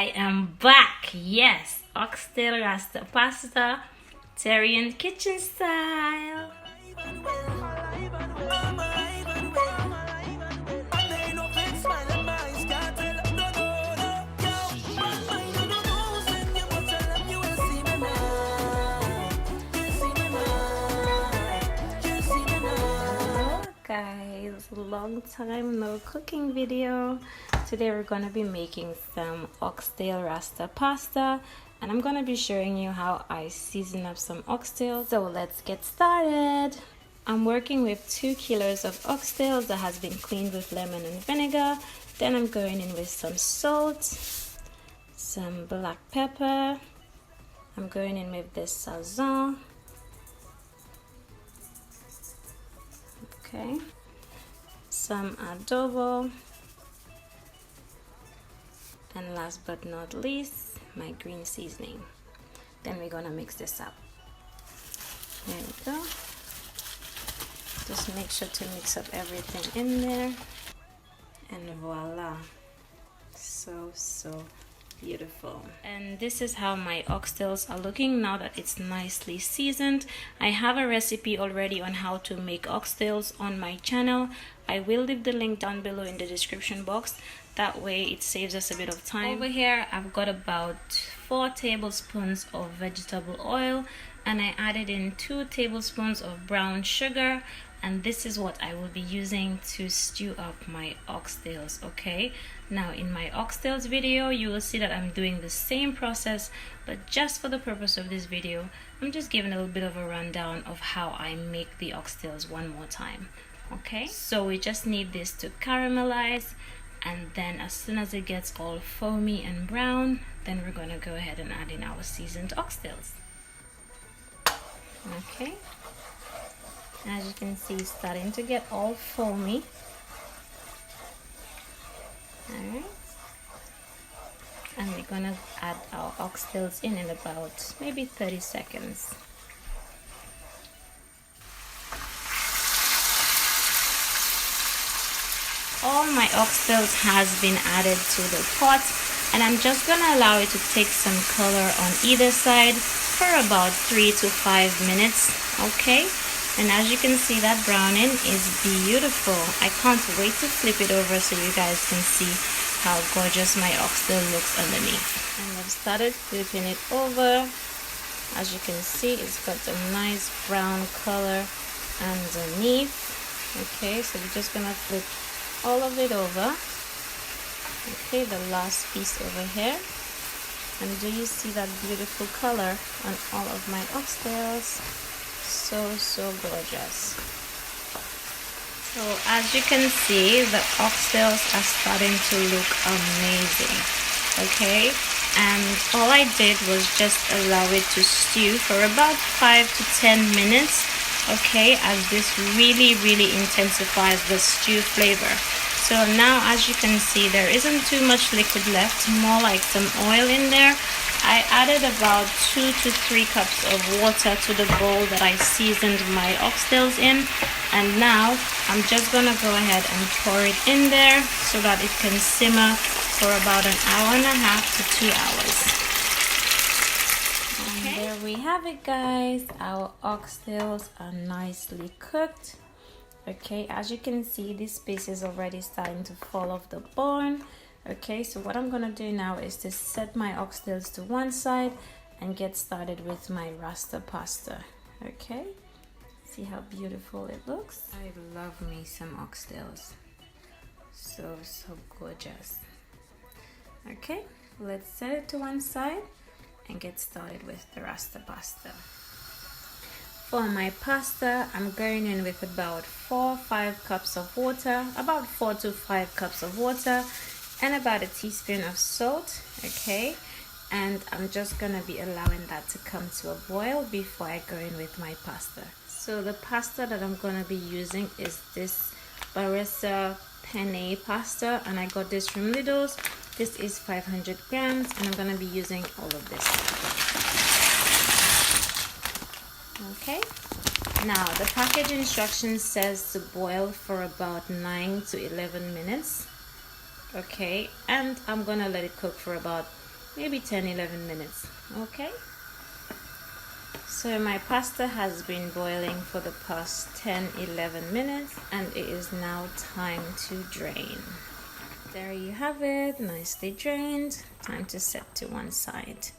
I am back. Yes, Oxtail Rasta Pasta, Terri-Ann'S kitchen style. Guys, long time no cooking video. Today we're gonna be making some oxtail rasta pasta, and I'm gonna be showing you how I season up some oxtail. So let's get started. I'm working with 2 kilos of oxtails that has been cleaned with lemon and vinegar. Then I'm going in with some salt, some black pepper. I'm going in with this Sazon. Okay, some adobo, and last but not least, my green seasoning. Then we're gonna mix this up. There we go. Just make sure to mix up everything in there, and voila, so beautiful. And this is how my oxtails are looking now that it's nicely seasoned. I have a recipe already on how to make oxtails on my channel. I will leave the link down below in the description box. That way it saves us a bit of time. Over here I've got about 4 tablespoons of vegetable oil, and I added in 2 tablespoons of brown sugar, and this is what I will be using to stew up my oxtails. Okay, now in my oxtails video you will see that I'm doing the same process, but just for the purpose of this video I'm just giving a little bit of a rundown of how I make the oxtails one more time. Okay, so we just need this to caramelize, and then as soon as it gets all foamy and brown, then we're gonna go ahead and add in our seasoned oxtails. Okay, as you can see, it's starting to get all foamy. Alright, and we're gonna add our oxtails in about maybe 30 seconds. All my oxtails has been added to the pot, and I'm just gonna allow it to take some color on either side for about 3 to 5 minutes. Okay, and as you can see, that browning is beautiful. I can't wait to flip it over so you guys can see how gorgeous my oxtail looks underneath. And I've started flipping it over. As you can see, it's got a nice brown color underneath. Okay, so we're just gonna flip all of it over. Okay, the last piece over here, and do you see that beautiful color on all of my oxtails? So gorgeous. So as you can see, the oxtails are starting to look amazing. Okay, and all I did was just allow it to stew for about 5 to 10 minutes. Okay, as this really intensifies the stew flavor. So now, as you can see, there isn't too much liquid left, more like some oil in there. I added about 2 to 3 cups of water to the bowl that I seasoned my oxtails in, and now I'm just gonna go ahead and pour it in there so that it can simmer for about 1.5 hours to 2 hours. And there we have it, guys. Our oxtails are nicely cooked. Okay, as you can see, this piece is already starting to fall off the bone. Okay, so what I'm gonna do now is to set my oxtails to one side and get started with my rasta pasta. Okay, see how beautiful it looks. I love me some oxtails, so gorgeous. Okay, let's set it to one side and get started with the rasta pasta. For my pasta, I'm going in with about 4 or 5 cups of water, about 4 to 5 cups of water, and about a teaspoon of salt. Okay, and I'm just gonna be allowing that to come to a boil before I go in with my pasta. So the pasta that I'm gonna be using is this Barista Penne Pasta, and I got this from Lidl's. This is 500 grams, and I'm gonna be using all of this. Okay, now the package instruction says to boil for about 9 to 11 minutes. Okay, and I'm gonna let it cook for about maybe 10-11 minutes. Okay, so my pasta has been boiling for the past 10-11 minutes, and it is now time to drain. There you have it, nicely drained. Time to set to one side.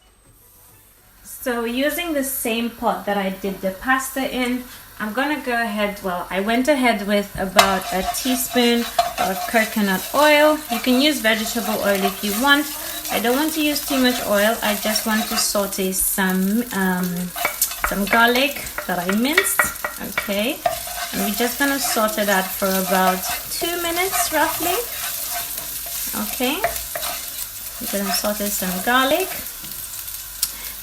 So using the same pot that I did the pasta in, I'm gonna go ahead, well, I went ahead with about a teaspoon of coconut oil. You can use vegetable oil if you want. I don't want to use too much oil. I just want to saute some garlic that I minced, okay? And we're just gonna saute that for about 2 minutes roughly. Okay, we're gonna saute some garlic,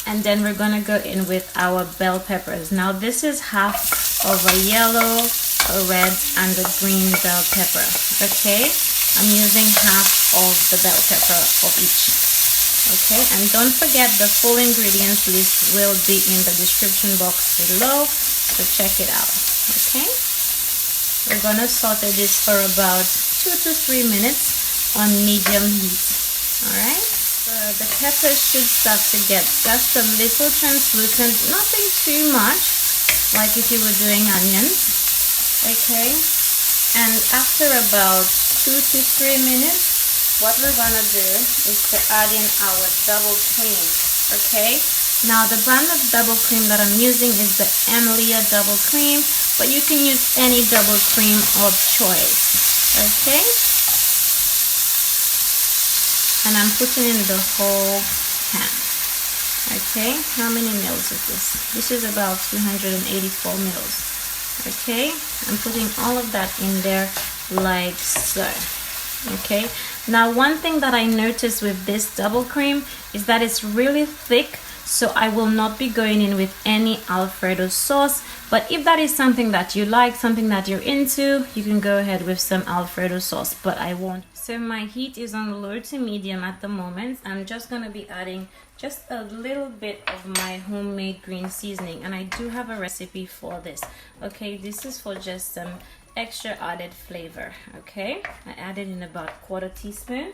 and then we're gonna go in with our bell peppers. Now this is half of a yellow, a red, and a green bell pepper. Okay, I'm using half of the bell pepper of each. Okay, and don't forget the full ingredients list will be in the description box below, so check it out. Okay, we're gonna saute this for about 2 to 3 minutes on medium heat. All right, so the peppers should start to get just a little translucent, nothing too much, like if you were doing onions. Okay, and after about 2 to 3 minutes, what we're gonna do is to add in our double cream. Okay, now the brand of double cream that I'm using is the Emlea Double Cream, but you can use any double cream of choice. Okay, and I'm putting in the whole pan. Okay, how many mils is this? This is about 284 mils. Okay, I'm putting all of that in there like so. Okay, now one thing that I noticed with this double cream is that it's really thick, so I will not be going in with any Alfredo sauce. But if that is something that you like, something that you're into, you can go ahead with some Alfredo sauce, but I won't. So my heat is on low to medium at the moment. I'm just going to be adding just a little bit of my homemade green seasoning, and I do have a recipe for this. Okay, this is for just some extra added flavor. Okay, I added in about 1/4 teaspoon,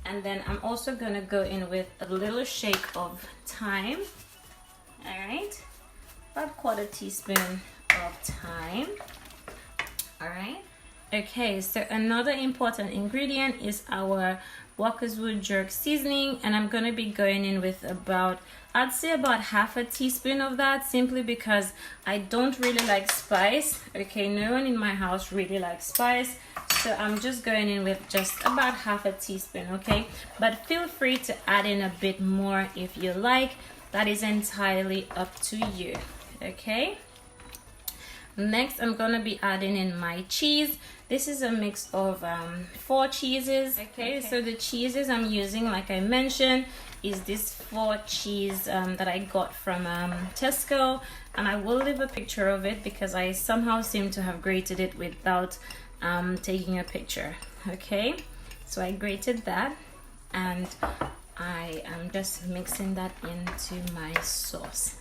and then I'm also going to go in with a little shake of thyme. All right, about 1/4 teaspoon of thyme. All right. Okay, so another important ingredient is our Walkerswood Jerk Seasoning, and I'm going to be going in with about, I'd say about 1/2 teaspoon of that, simply because I don't really like spice. Okay, no one in my house really likes spice, so I'm just going in with just about 1/2 teaspoon. Okay, but feel free to add in a bit more if you like. That is entirely up to you. Okay, next I'm gonna be adding in my cheese. This is a mix of 4 cheeses. Okay, so the cheeses I'm using, like I mentioned, is this 4 cheese that I got from Tesco, and I will leave a picture of it because I somehow seem to have grated it without taking a picture. Okay, so I grated that, and I am just mixing that into my sauce.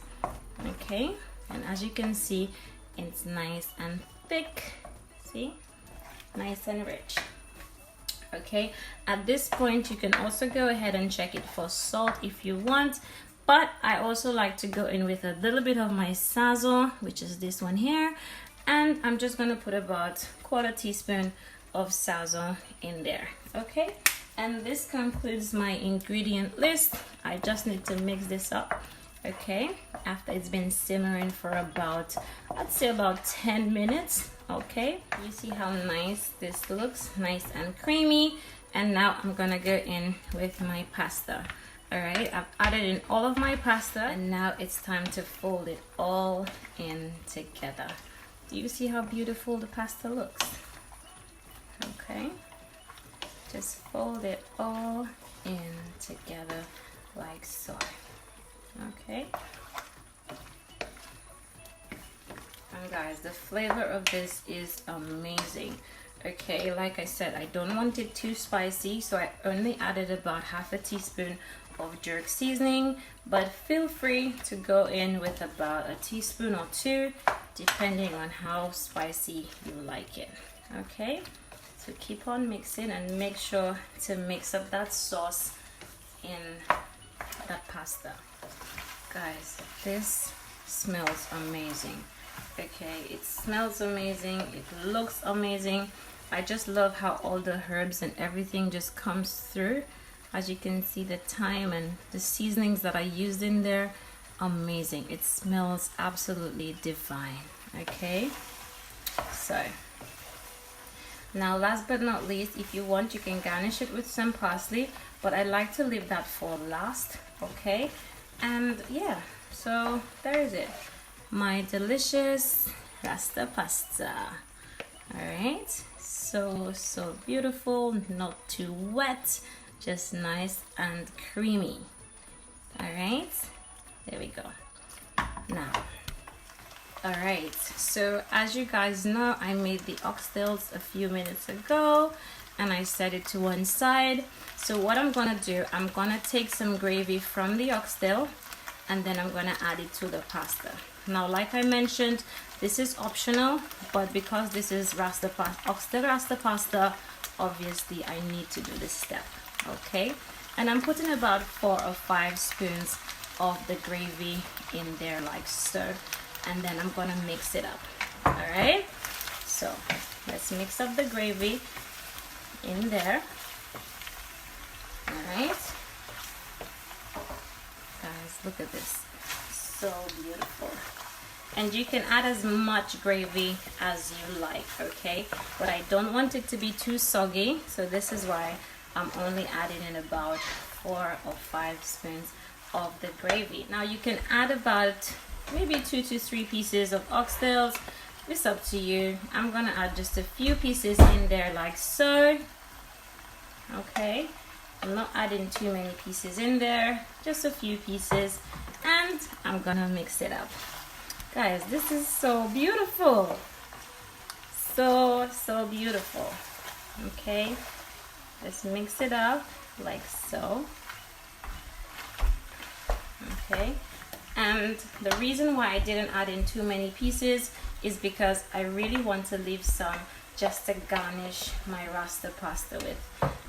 Okay, and as you can see, it's nice and thick. See, nice and rich. Okay, at this point you can also go ahead and check it for salt if you want, but I also like to go in with a little bit of my Sazon, which is this one here, and I'm just going to put about 1/4 teaspoon of Sazon in there. Okay, and this concludes my ingredient list. I just need to mix this up. Okay, after it's been simmering for about, I'd say about 10 minutes. Okay, you see how nice this looks, nice and creamy. And now I'm gonna go in with my pasta. All right, I've added in all of my pasta, and now it's time to fold it all in together. Do you see how beautiful the pasta looks? Okay, just fold it all in together like so. Okay, and guys, the flavor of this is amazing. Okay, like I said, I don't want it too spicy, so I only added about 1/2 teaspoon of jerk seasoning, but feel free to go in with about 1 teaspoon or 2, depending on how spicy you like it. Okay, so keep on mixing and make sure to mix up that sauce in pasta. Guys, this smells amazing. Okay, it smells amazing, it looks amazing. I just love how all the herbs and everything just comes through. As you can see, the thyme and the seasonings that I used in there, amazing. It smells absolutely divine. Okay, so now last but not least, if you want, you can garnish it with some parsley, but I like to leave that for last. Okay, and yeah, so there is it, my delicious Rasta pasta. All right, so beautiful, not too wet, just nice and creamy. All right, there we go. Now, all right, so as you guys know, I made the oxtails a few minutes ago and I set it to one side. So what I'm gonna do, I'm gonna take some gravy from the oxtail and then I'm gonna add it to the pasta. Now, like I mentioned, this is optional, but because this is oxtail Rasta pasta, obviously I need to do this step. Okay, and I'm putting about 4 or 5 spoons of the gravy in there like so, and then I'm gonna mix it up. All right, so let's mix up the gravy in there. All right, guys, look at this, so beautiful. And you can add as much gravy as you like, okay, but I don't want it to be too soggy, so this is why I'm only adding in about 4 or 5 spoons of the gravy. Now you can add about maybe 2 to 3 pieces of oxtails. It's up to you. I'm gonna add just a few pieces in there like so. Okay, I'm not adding too many pieces in there, just a few pieces, and I'm gonna mix it up. Guys, this is so beautiful, so beautiful. Okay, let's mix it up like so. Okay, and the reason why I didn't add in too many pieces is because I really want to leave some just to garnish my Rasta pasta with.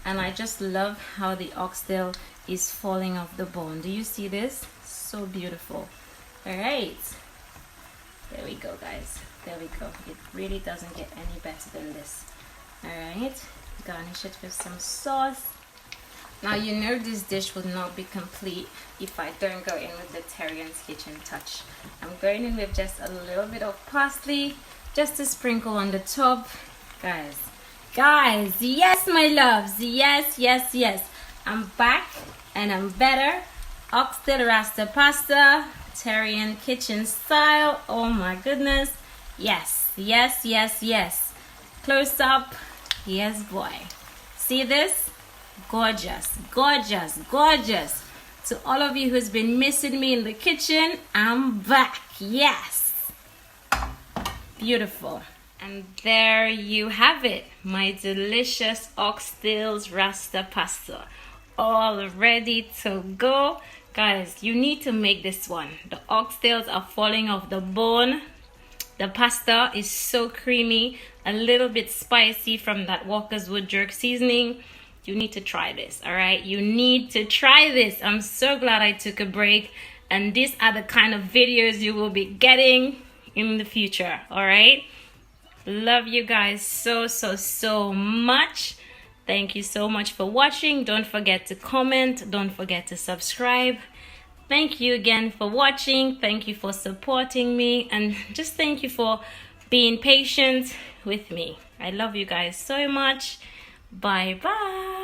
And I just love how the oxtail is falling off the bone. Do you see this? So beautiful. All right, there we go, guys, there we go. It really doesn't get any better than this. All right, garnish it with some sauce. Now you know this dish would not be complete if I don't go in with the Terri-Ann'S kitchen touch. I'm going in with just a little bit of parsley, just to sprinkle on the top. Guys, yes my loves, yes, I'm back and I'm better. Oxtail Rasta pasta, Terri-Ann'S kitchen style. Oh my goodness, yes. Close up, yes boy, see this? Gorgeous. To all of you who's been missing me in the kitchen, I'm back. Yes, beautiful. And there you have it, my delicious Oxtails Rasta pasta, all ready to go. Guys, you need to make this one. The oxtails are falling off the bone. The pasta is so creamy, a little bit spicy from that Walkerswood Jerk Seasoning. You need to try this, all right? You need to try this. I'm so glad I took a break, and these are the kind of videos you will be getting in the future, all right? Love you guys so much. Thank you so much for watching. Don't forget to comment. Don't forget to subscribe. Thank you again for watching. Thank you for supporting me, and just thank you for being patient with me. I love you guys so much. Bye bye.